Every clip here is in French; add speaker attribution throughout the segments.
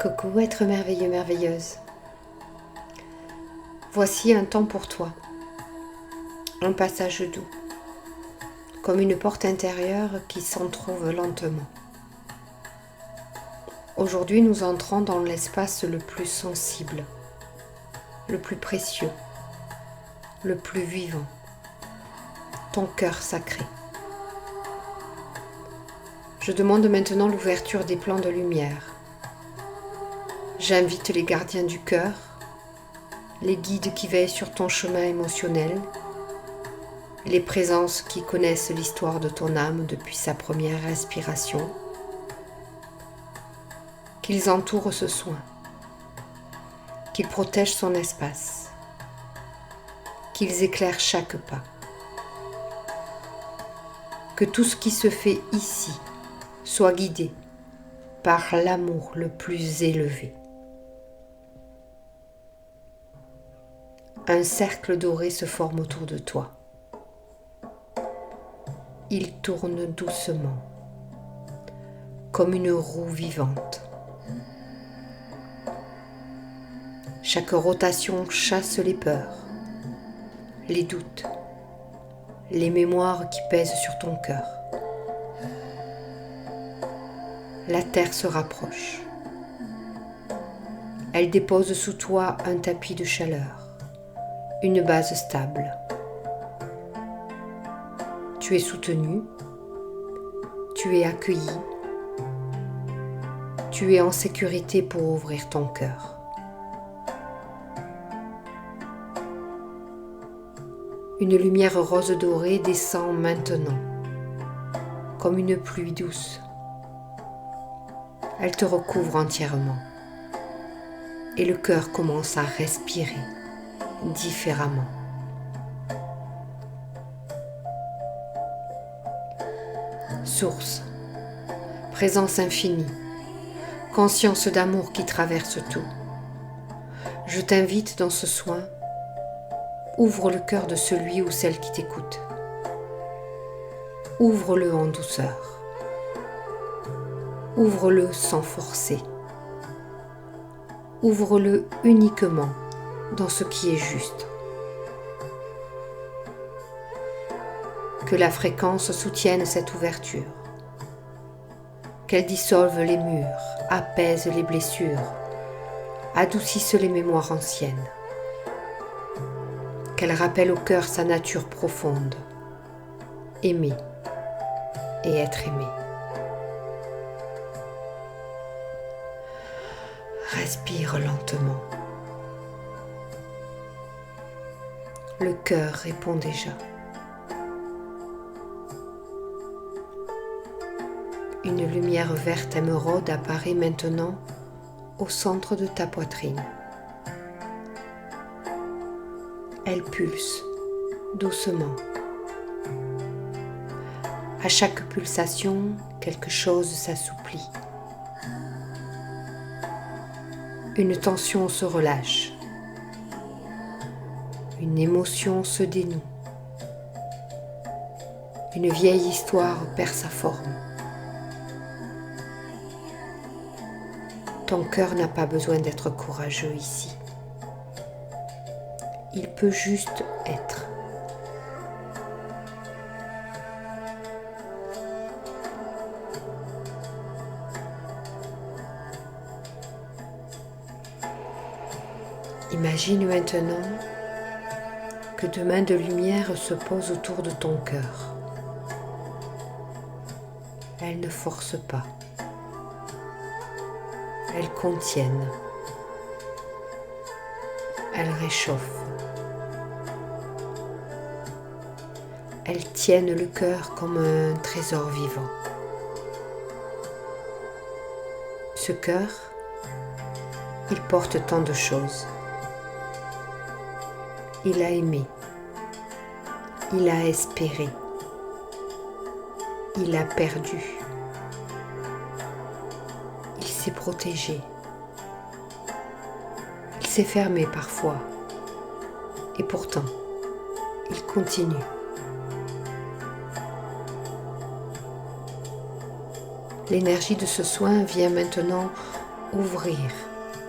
Speaker 1: Coucou être merveilleux, merveilleuse. Voici un temps pour toi, un passage doux, comme une porte intérieure qui s'entr'ouvre lentement. Aujourd'hui, nous entrons dans l'espace le plus sensible, le plus précieux, le plus vivant, ton cœur sacré. Je demande maintenant l'ouverture des plans de lumière. J'invite les gardiens du cœur, les guides qui veillent sur ton chemin émotionnel, les présences qui connaissent l'histoire de ton âme depuis sa première respiration, qu'ils entourent ce soin, qu'ils protègent son espace, qu'ils éclairent chaque pas. Que tout ce qui se fait ici soit guidé par l'amour le plus élevé. Un cercle doré se forme autour de toi. Il tourne doucement, comme une roue vivante. Chaque rotation chasse les peurs, les doutes, les mémoires qui pèsent sur ton cœur. La terre se rapproche. Elle dépose sous toi un tapis de chaleur, une base stable. Tu es soutenu, tu es accueilli, tu es en sécurité pour ouvrir ton cœur. Une lumière rose dorée descend maintenant, comme une pluie douce. Elle te recouvre entièrement et le cœur commence à respirer différemment. Source, présence infinie, conscience d'amour qui traverse tout. Je t'invite dans ce soin, ouvre le cœur de celui ou celle qui t'écoute. Ouvre-le en douceur. Ouvre-le sans forcer. Ouvre-le uniquement dans ce qui est juste. Que la fréquence soutienne cette ouverture. Qu'elle dissolve les murs, apaise les blessures, adoucisse les mémoires anciennes. Qu'elle rappelle au cœur sa nature profonde, aimer et être aimé. Respire lentement. Le cœur répond déjà. Une lumière verte émeraude apparaît maintenant au centre de ta poitrine. Elle pulse doucement. À chaque pulsation, quelque chose s'assouplit. Une tension se relâche. Une émotion se dénoue. Une vieille histoire perd sa forme. Ton cœur n'a pas besoin d'être courageux ici. Il peut juste être. Imagine maintenant que deux mains de lumière se posent autour de ton cœur. Elles ne forcent pas. Elles contiennent. Elles réchauffent. Elles tiennent le cœur comme un trésor vivant. Ce cœur, il porte tant de choses. Il a aimé, il a espéré, il a perdu, il s'est protégé, il s'est fermé parfois, et pourtant, il continue. L'énergie de ce soin vient maintenant ouvrir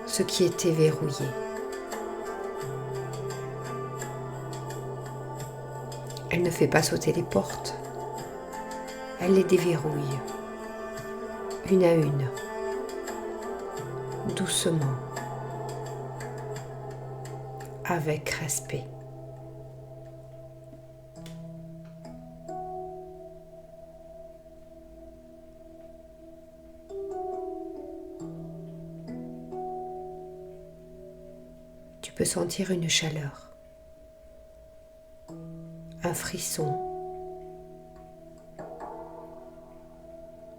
Speaker 1: ce qui était verrouillé. Elle ne fait pas sauter les portes, elle les déverrouille, une à une, doucement, avec respect. Tu peux sentir une chaleur, un frisson,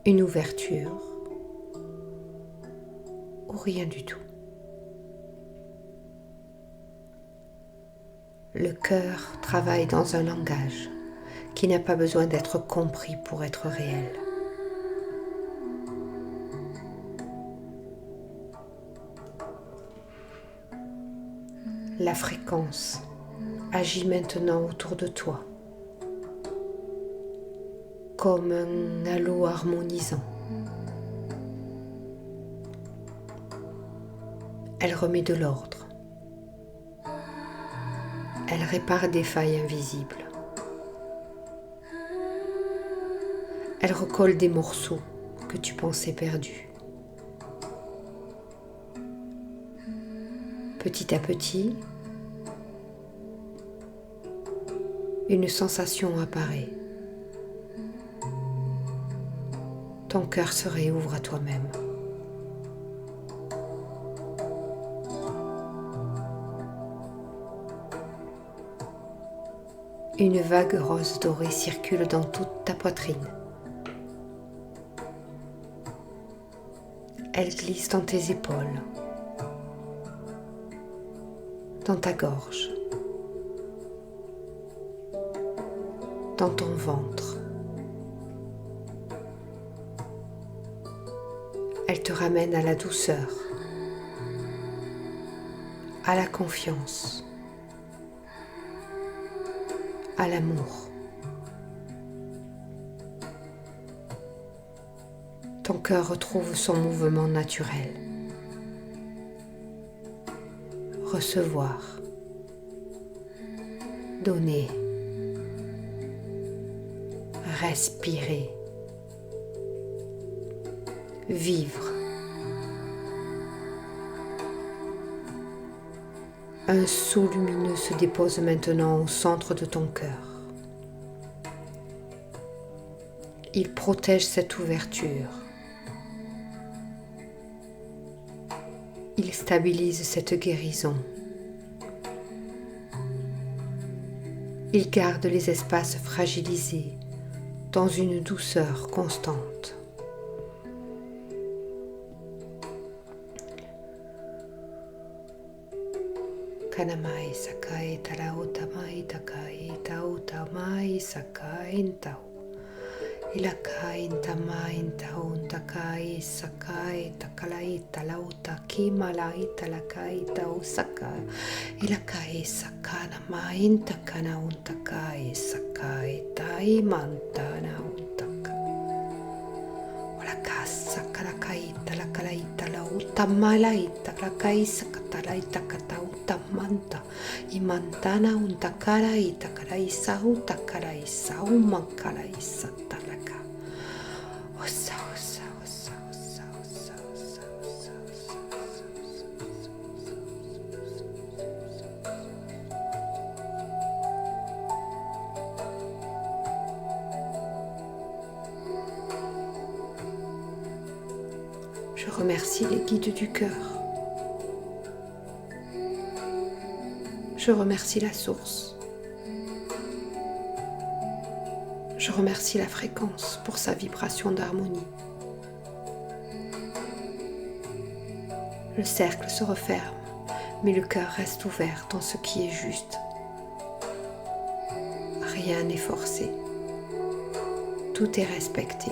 Speaker 1: une ouverture ou rien du tout. Le cœur travaille dans un langage qui n'a pas besoin d'être compris pour être réel. La fréquence agit maintenant autour de toi, comme un halo harmonisant. Elle remet de l'ordre. Elle répare des failles invisibles. Elle recolle des morceaux que tu pensais perdus. Petit à petit, une sensation apparaît. Ton cœur se réouvre à toi-même. Une vague rose dorée circule dans toute ta poitrine. Elle glisse dans tes épaules, dans ta gorge, dans ton ventre. Elle te ramène à la douceur, à la confiance, à l'amour. Ton cœur retrouve son mouvement naturel. Recevoir, donner, respirer, vivre. Un sceau lumineux se dépose maintenant au centre de ton cœur. Il protège cette ouverture. Il stabilise cette guérison. Il garde les espaces fragilisés dans une douceur constante. Kanamai sakai talautamai takai tautamai sakai tau. Ilakai tamai taun takai sakai takalai talauta kimalai talakai tau sakai. Ilakai sakana main takana untakai sakai tai mantana untaka. Olakasa kalakai talakalai talauta malai talakai sakatalai takatau tamanta. Imantana untakalai takalai sau takalai sau mankalai satalaka. Osa osa osa osa osa osa osa osa. Je remercie les guides du cœur. Je remercie la source. Je remercie la fréquence pour sa vibration d'harmonie. Le cercle se referme, mais le cœur reste ouvert dans ce qui est juste. Rien n'est forcé. Tout est respecté.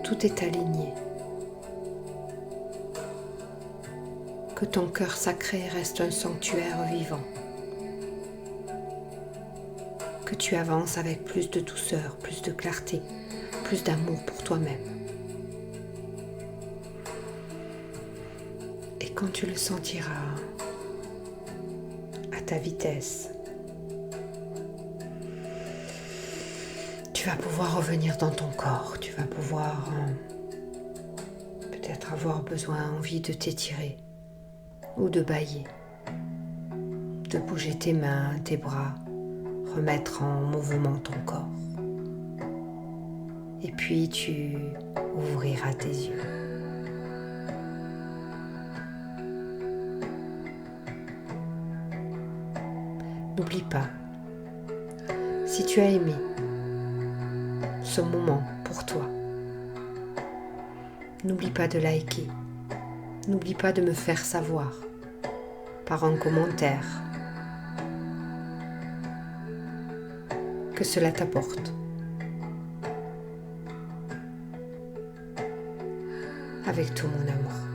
Speaker 1: Tout est aligné. Que ton cœur sacré reste un sanctuaire vivant. Que tu avances avec plus de douceur, plus de clarté, plus d'amour pour toi-même. quand tu le sentiras à ta vitesse, tu vas pouvoir revenir dans ton corps, tu vas pouvoir peut-être avoir envie de t'étirer ou de bâiller, de bouger tes mains, tes bras, remettre en mouvement ton corps. Et puis tu ouvriras tes yeux. N'oublie pas, si tu as aimé ce moment pour toi, n'oublie pas de liker, n'oublie pas de me faire savoir par un commentaire que cela t'apporte. Avec tout mon amour.